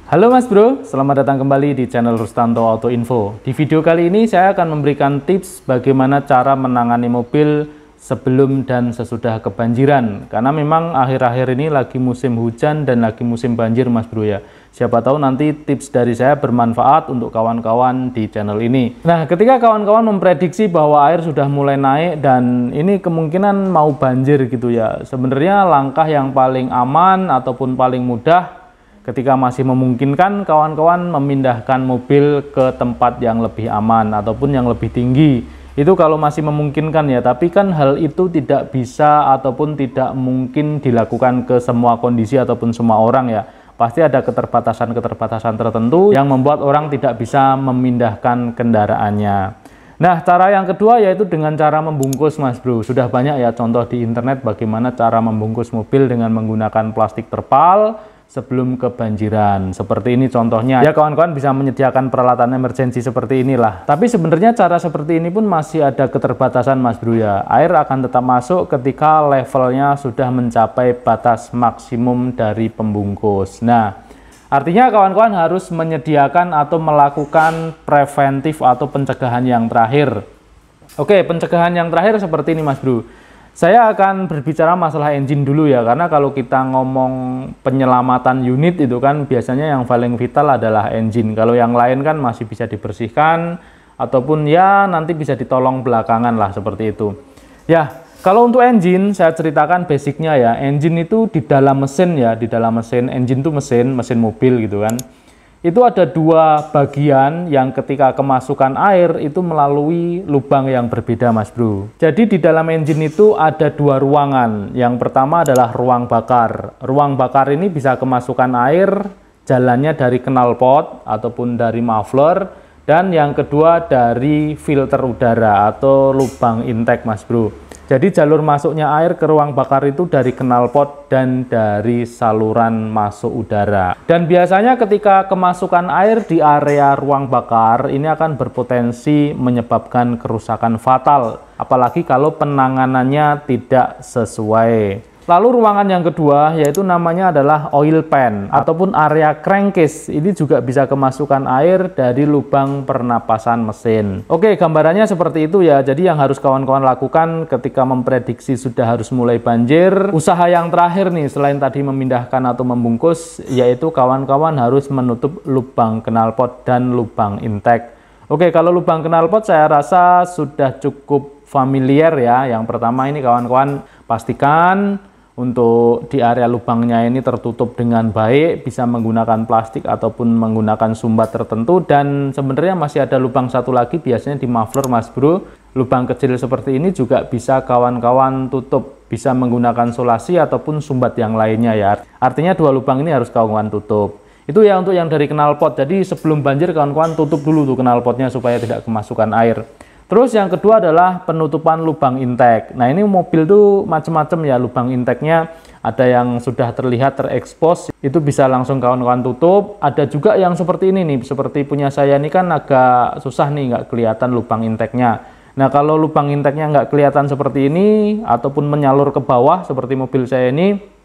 Halo Mas Bro, selamat datang kembali di channel Rustanto Auto Info. Di video kali ini saya akan memberikan tips bagaimana cara menangani mobil sebelum dan sesudah kebanjiran. Karena memang akhir-akhir ini lagi musim hujan dan lagi musim banjir Mas Bro ya. Siapa tahu nanti tips dari saya bermanfaat untuk kawan-kawan di channel ini. Nah, ketika kawan-kawan memprediksi bahwa air sudah mulai naik dan ini kemungkinan mau banjir gitu ya. Sebenarnya langkah yang paling aman ataupun paling mudah ketika masih memungkinkan, kawan-kawan memindahkan mobil ke tempat yang lebih aman ataupun yang lebih tinggi. Itu kalau masih memungkinkan ya, tapi kan hal itu tidak bisa ataupun tidak mungkin dilakukan ke semua kondisi ataupun semua orang ya. Pasti ada keterbatasan-keterbatasan tertentu yang membuat orang tidak bisa memindahkan kendaraannya. Nah, cara yang kedua yaitu dengan cara membungkus Mas Bro. Sudah banyak ya contoh di internet bagaimana cara membungkus mobil dengan menggunakan plastik terpal sebelum kebanjiran. Seperti ini contohnya. Ya kawan-kawan bisa menyediakan peralatan emergensi seperti inilah. Tapi sebenarnya cara seperti ini pun masih ada keterbatasan Mas Bro ya. Air akan tetap masuk ketika levelnya sudah mencapai batas maksimum dari pembungkus. Nah, artinya kawan-kawan harus menyediakan atau melakukan preventif atau pencegahan yang terakhir. Oke, pencegahan yang terakhir seperti ini Mas Bro. Saya akan berbicara masalah engine dulu ya, karena kalau kita ngomong penyelamatan unit itu kan biasanya yang paling vital adalah engine. Kalau yang lain kan masih bisa dibersihkan ataupun ya nanti bisa ditolong belakangan lah seperti itu. Ya, kalau untuk engine saya ceritakan basicnya ya. Engine itu di dalam mesin ya, di dalam mesin. Engine itu mesin mobil gitu kan. Itu ada dua bagian yang ketika kemasukan air itu melalui lubang yang berbeda Mas Bro. Jadi di dalam engine itu ada dua ruangan. Yang pertama adalah ruang bakar. Ruang bakar ini bisa kemasukan air jalannya dari knalpot ataupun dari muffler. Dan yang kedua dari filter udara atau lubang intake Mas Bro. Jadi jalur masuknya air ke ruang bakar itu dari knalpot dan dari saluran masuk udara. Dan biasanya ketika kemasukan air di area ruang bakar ini akan berpotensi menyebabkan kerusakan fatal. Apalagi kalau penanganannya tidak sesuai. Lalu ruangan yang kedua yaitu namanya adalah oil pan ataupun area crankcase. Ini juga bisa kemasukan air dari lubang pernapasan mesin. Oke, gambarannya seperti itu ya. Jadi yang harus kawan-kawan lakukan ketika memprediksi sudah harus mulai banjir. Usaha yang terakhir nih selain tadi memindahkan atau membungkus yaitu kawan-kawan harus menutup lubang knalpot dan lubang intake. Oke, kalau lubang knalpot saya rasa sudah cukup familiar ya. Yang pertama ini kawan-kawan pastikan untuk di area lubangnya ini tertutup dengan baik, bisa menggunakan plastik ataupun menggunakan sumbat tertentu. Dan sebenarnya masih ada lubang satu lagi biasanya di muffler Mas Bro. Lubang kecil seperti ini juga bisa kawan-kawan tutup, bisa menggunakan solasi ataupun sumbat yang lainnya ya. Artinya dua lubang ini harus kawan-kawan tutup. Itu ya untuk yang dari knalpot. Jadi sebelum banjir kawan-kawan tutup dulu tuh knalpotnya supaya tidak kemasukan air. Terus yang kedua adalah penutupan lubang intake. Nah ini mobil tuh macam-macam ya lubang intake-nya. Ada yang sudah terlihat terekspos, itu bisa langsung kawan-kawan tutup. Ada juga yang seperti ini nih, seperti punya saya ini kan agak susah nih, nggak kelihatan lubang intake-nya. Nah kalau lubang intake-nya nggak kelihatan seperti ini, ataupun menyalur ke bawah seperti mobil saya ini,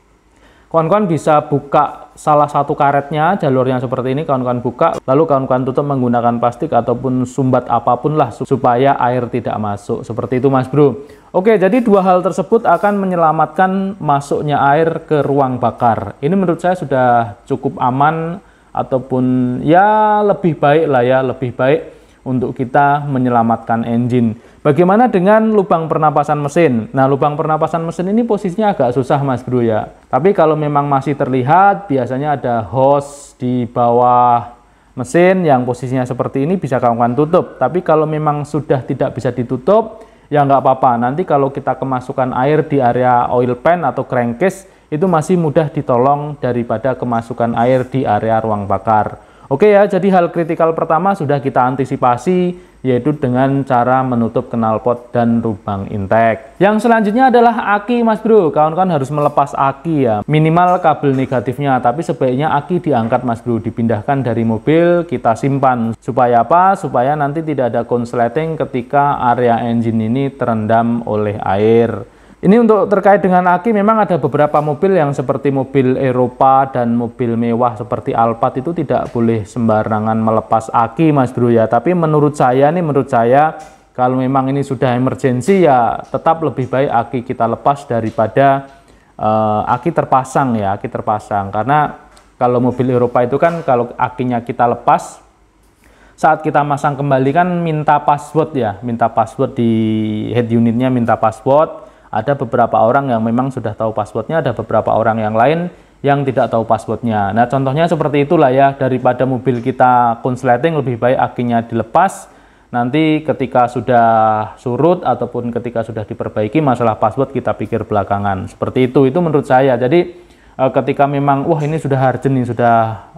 kawan-kawan bisa buka salah satu karetnya, jalurnya seperti ini, kawan-kawan buka, lalu kawan-kawan tutup menggunakan plastik ataupun sumbat apapun lah supaya air tidak masuk. Seperti itu Mas Bro. Oke, jadi dua hal tersebut akan menyelamatkan masuknya air ke ruang bakar. Ini menurut saya sudah cukup aman ataupun ya lebih baik lah ya, lebih baik untuk kita menyelamatkan engine. Bagaimana dengan lubang pernapasan mesin? Nah, lubang pernapasan mesin ini posisinya agak susah Mas Bro ya. Tapi kalau memang masih terlihat, biasanya ada hose di bawah mesin yang posisinya seperti ini bisa kawan-kawan tutup. Tapi kalau memang sudah tidak bisa ditutup, ya nggak apa-apa. Nanti kalau kita kemasukan air di area oil pan atau crankcase, itu masih mudah ditolong daripada kemasukan air di area ruang bakar. Oke ya, jadi hal kritikal pertama sudah kita antisipasi, yaitu dengan cara menutup knalpot dan lubang intake. Yang selanjutnya adalah aki Mas Bro. Kawan-kawan harus melepas aki ya, minimal kabel negatifnya, tapi sebaiknya aki diangkat Mas Bro, dipindahkan dari mobil, kita simpan. Supaya apa? Supaya nanti tidak ada konsleting ketika area engine ini terendam oleh air. Ini untuk terkait dengan aki, memang ada beberapa mobil yang seperti mobil Eropa dan mobil mewah seperti Alphard itu tidak boleh sembarangan melepas aki Mas Bro ya. Tapi menurut saya kalau memang ini sudah emergensi ya tetap lebih baik aki kita lepas daripada aki terpasang ya, aki terpasang. Karena kalau mobil Eropa itu kan kalau akinya kita lepas, saat kita masang kembali kan minta password ya, minta password di head unitnya, minta password. Ada beberapa orang yang memang sudah tahu passwordnya, ada beberapa orang yang lain yang tidak tahu passwordnya. Nah contohnya seperti itulah ya, daripada mobil kita konsleting lebih baik akinya dilepas. Nanti ketika sudah surut ataupun ketika sudah diperbaiki masalah password kita pikir belakangan. Seperti itu menurut saya. Jadi ketika memang wah ini sudah urgent nih, sudah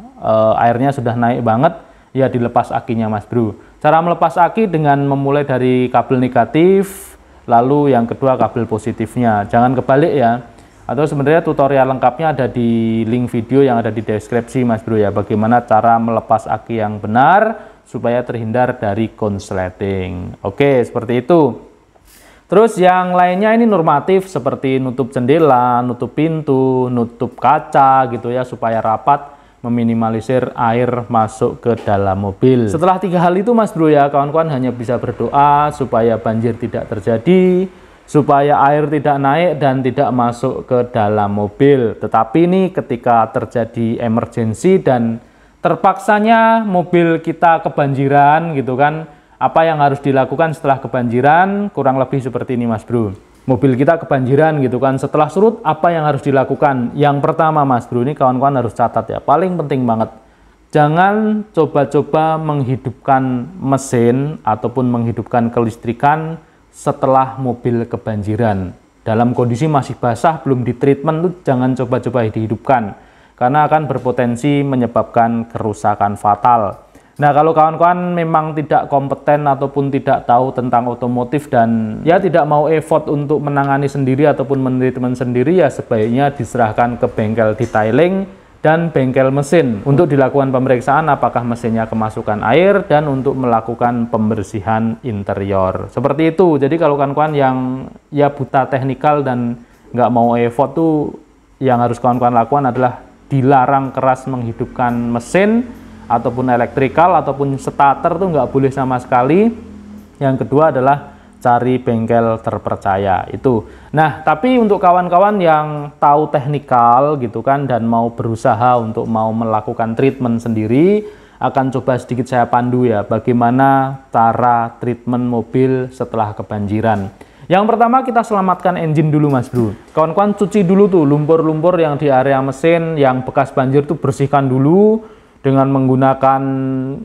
airnya sudah naik banget, ya dilepas akinya Mas Bro. Cara melepas aki dengan memulai dari kabel negatif, lalu yang kedua kabel positifnya, jangan kebalik ya. Atau sebenarnya tutorial lengkapnya ada di link video yang ada di deskripsi Mas Bro ya, bagaimana cara melepas aki yang benar supaya terhindar dari konsleting. Oke, seperti itu. Terus yang lainnya ini normatif seperti nutup jendela, nutup pintu, nutup kaca gitu ya, supaya rapat, meminimalisir air masuk ke dalam mobil. Setelah 3 hal itu Mas Bro ya, kawan-kawan hanya bisa berdoa supaya banjir tidak terjadi, supaya air tidak naik dan tidak masuk ke dalam mobil. Tetapi ini ketika terjadi emergensi dan terpaksanya mobil kita kebanjiran gitu kan, apa yang harus dilakukan setelah kebanjiran? Kurang lebih seperti ini Mas Bro. Mobil kita kebanjiran gitu kan, setelah surut apa yang harus dilakukan? Yang pertama Mas Bro, ini kawan-kawan harus catat ya, paling penting banget, jangan coba-coba menghidupkan mesin ataupun menghidupkan kelistrikan setelah mobil kebanjiran. Dalam kondisi masih basah, belum ditreatment tuh jangan coba-coba dihidupkan, karena akan berpotensi menyebabkan kerusakan fatal. Nah kalau kawan-kawan memang tidak kompeten ataupun tidak tahu tentang otomotif dan ya tidak mau effort untuk menangani sendiri ataupun men-treatment sendiri, ya sebaiknya diserahkan ke bengkel detailing dan bengkel mesin untuk dilakukan pemeriksaan apakah mesinnya kemasukan air dan untuk melakukan pembersihan interior. Seperti itu. Jadi kalau kawan-kawan yang ya buta teknikal dan nggak mau effort tuh, yang harus kawan-kawan lakukan adalah dilarang keras menghidupkan mesin ataupun elektrikal ataupun starter tuh nggak boleh sama sekali. Yang kedua adalah cari bengkel terpercaya itu. Nah tapi untuk kawan-kawan yang tahu teknikal gitu kan dan mau berusaha untuk mau melakukan treatment sendiri, akan coba sedikit saya pandu ya bagaimana cara treatment mobil setelah kebanjiran. Yang pertama kita selamatkan engine dulu Mas Bro. Kawan-kawan cuci dulu tuh lumpur-lumpur yang di area mesin yang bekas banjir tuh, bersihkan dulu dengan menggunakan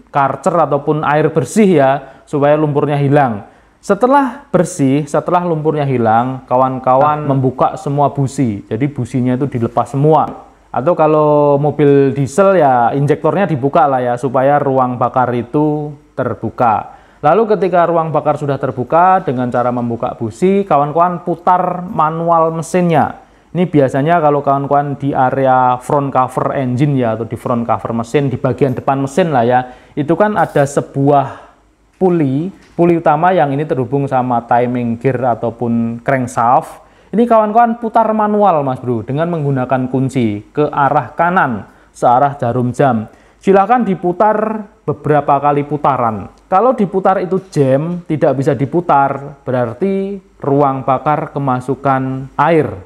karcer ataupun air bersih ya, supaya lumpurnya hilang. Setelah bersih, setelah lumpurnya hilang, kawan-kawan membuka semua busi. Jadi businya itu dilepas semua. Atau kalau mobil diesel ya injektornya dibuka lah ya, supaya ruang bakar itu terbuka. Lalu ketika ruang bakar sudah terbuka, dengan cara membuka busi, kawan-kawan putar manual mesinnya. Ini biasanya kalau kawan-kawan di area front cover engine ya, atau di front cover mesin, di bagian depan mesin lah ya, itu kan ada sebuah puli utama yang ini terhubung sama timing gear ataupun crankshaft. Ini kawan-kawan putar manual Mas Bro, dengan menggunakan kunci ke arah kanan, searah jarum jam. Silahkan diputar beberapa kali putaran. Kalau diputar itu jam, tidak bisa diputar, berarti ruang bakar kemasukan air.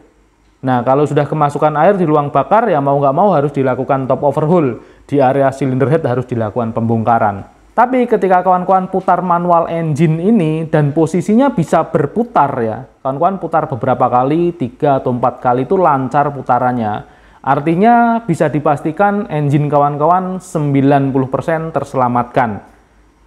Nah, kalau sudah kemasukan air di ruang bakar, ya mau nggak mau harus dilakukan top overhaul. Di area cylinder head harus dilakukan pembongkaran. Tapi ketika kawan-kawan putar manual engine ini, dan posisinya bisa berputar ya, kawan-kawan putar beberapa kali, 3 atau 4 kali itu lancar putarannya. Artinya bisa dipastikan engine kawan-kawan 90% terselamatkan.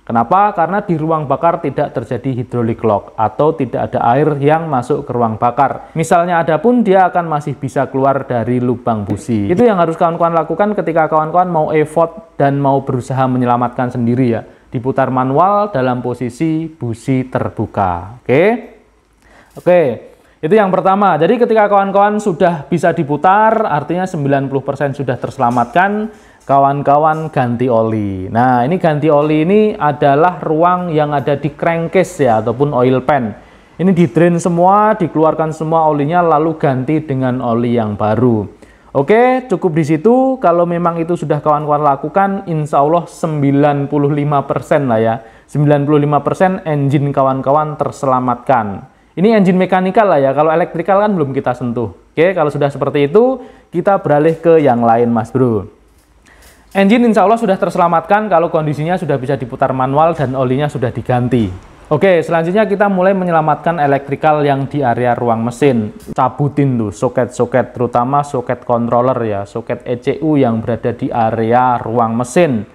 Kenapa? Karena di ruang bakar tidak terjadi hydraulic lock atau tidak ada air yang masuk ke ruang bakar. Misalnya ada pun dia akan masih bisa keluar dari lubang busi. Itu yang harus kawan-kawan lakukan ketika kawan-kawan mau effort dan mau berusaha menyelamatkan sendiri ya. Diputar manual dalam posisi busi terbuka. Oke. Itu yang pertama. Jadi ketika kawan-kawan sudah bisa diputar, artinya 90% sudah terselamatkan. Kawan-kawan ganti oli. Nah, ini ganti oli ini adalah ruang yang ada di crankcase ya, ataupun oil pan. Ini di drain semua, dikeluarkan semua olinya, lalu ganti dengan oli yang baru. Oke, cukup di situ. Kalau memang itu sudah kawan-kawan lakukan, insya Allah 95% lah ya. 95% engine kawan-kawan terselamatkan. Ini engine mekanikal lah ya, kalau elektrikal kan belum kita sentuh. Oke, kalau sudah seperti itu, kita beralih ke yang lain Mas Bro. Engine insya Allah sudah terselamatkan kalau kondisinya sudah bisa diputar manual dan olinya sudah diganti. Oke, selanjutnya kita mulai menyelamatkan elektrikal yang di area ruang mesin. Cabutin tuh soket-soket, terutama soket controller ya, soket ECU yang berada di area ruang mesin.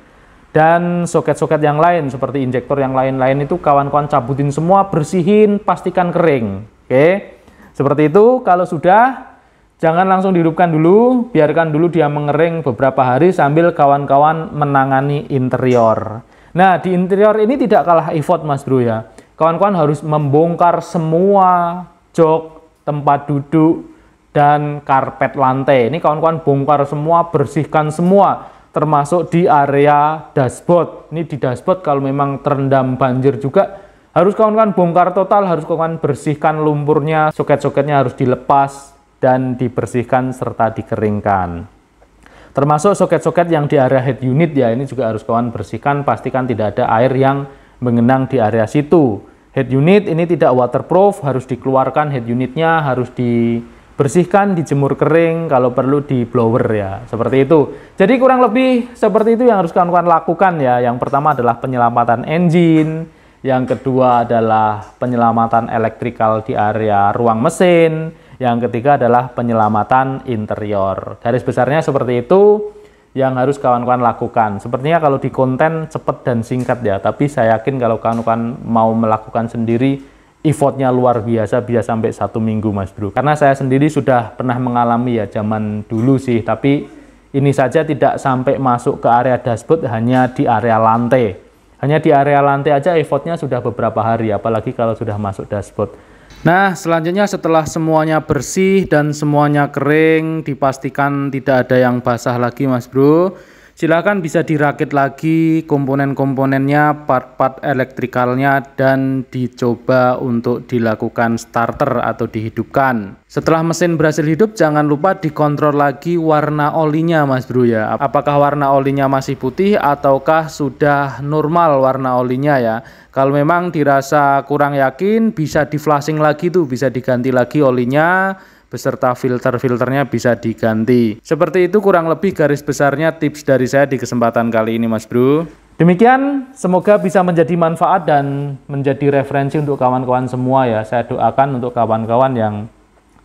Dan soket-soket yang lain, seperti injektor yang lain-lain itu kawan-kawan cabutin semua, bersihin, pastikan kering. Oke, seperti itu. Kalau sudah, jangan langsung dihidupkan dulu, biarkan dulu dia mengering beberapa hari sambil kawan-kawan menangani interior. Nah, di interior ini tidak kalah effort Mas Bro ya. Kawan-kawan harus membongkar semua jok, tempat duduk, dan karpet lantai. Ini kawan-kawan bongkar semua, bersihkan semua, termasuk di area dashboard. Ini di dashboard kalau memang terendam banjir juga, harus kawan-kawan bongkar total, harus kawan-kawan bersihkan lumpurnya, soket-soketnya harus dilepas, dan dibersihkan serta dikeringkan. Termasuk soket-soket yang di area head unit ya, ini juga harus kawan bersihkan, pastikan tidak ada air yang mengenang di area situ. Head unit ini tidak waterproof, harus dikeluarkan head unitnya, harus dibersihkan, dijemur kering, kalau perlu di blower ya, seperti itu. Jadi kurang lebih seperti itu yang harus kawan-kawan lakukan ya. Yang pertama adalah penyelamatan engine, yang kedua adalah penyelamatan elektrikal di area ruang mesin, yang ketiga adalah penyelamatan interior. Garis besarnya seperti itu yang harus kawan-kawan lakukan. Sepertinya kalau di konten cepat dan singkat ya, tapi saya yakin kalau kawan-kawan mau melakukan sendiri, effortnya luar biasa, bisa sampai 1 minggu Mas Bro. Karena saya sendiri sudah pernah mengalami ya zaman dulu sih, tapi ini saja tidak sampai masuk ke area dashboard, hanya di area lantai. Hanya di area lantai aja effortnya sudah beberapa hari, apalagi kalau sudah masuk dashboard. Nah, selanjutnya setelah semuanya bersih dan semuanya kering, dipastikan tidak ada yang basah lagi Mas Bro, silakan bisa dirakit lagi komponen-komponennya, part-part elektrikalnya, dan dicoba untuk dilakukan starter atau dihidupkan. Setelah mesin berhasil hidup, jangan lupa dikontrol lagi warna olinya Mas Bro ya. Apakah warna olinya masih putih ataukah sudah normal warna olinya ya. Kalau memang dirasa kurang yakin, bisa di flashing lagi tuh, bisa diganti lagi olinya, beserta filter-filternya bisa diganti. Seperti itu kurang lebih garis besarnya tips dari saya di kesempatan kali ini Mas Bro. Demikian, semoga bisa menjadi manfaat dan menjadi referensi untuk kawan-kawan semua ya. Saya doakan untuk kawan-kawan yang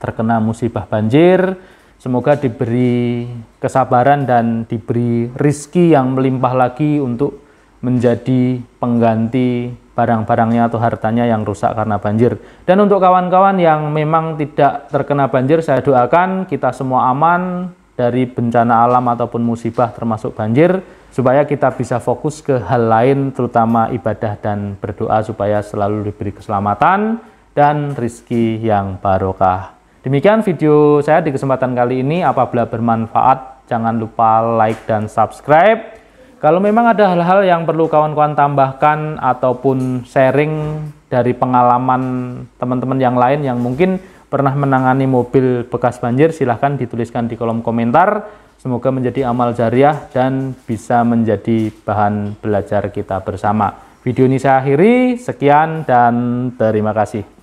terkena musibah banjir, semoga diberi kesabaran dan diberi rezeki yang melimpah lagi untuk menjadi pengganti barang-barangnya atau hartanya yang rusak karena banjir. Dan untuk kawan-kawan yang memang tidak terkena banjir, saya doakan kita semua aman dari bencana alam ataupun musibah termasuk banjir, supaya kita bisa fokus ke hal lain, terutama ibadah dan berdoa supaya selalu diberi keselamatan dan rezeki yang barokah. Demikian video saya di kesempatan kali ini. Apabila bermanfaat, jangan lupa like dan subscribe. Kalau memang ada hal-hal yang perlu kawan-kawan tambahkan ataupun sharing dari pengalaman teman-teman yang lain yang mungkin pernah menangani mobil bekas banjir, silahkan dituliskan di kolom komentar. Semoga menjadi amal jariah dan bisa menjadi bahan belajar kita bersama. Video ini saya akhiri, sekian dan terima kasih.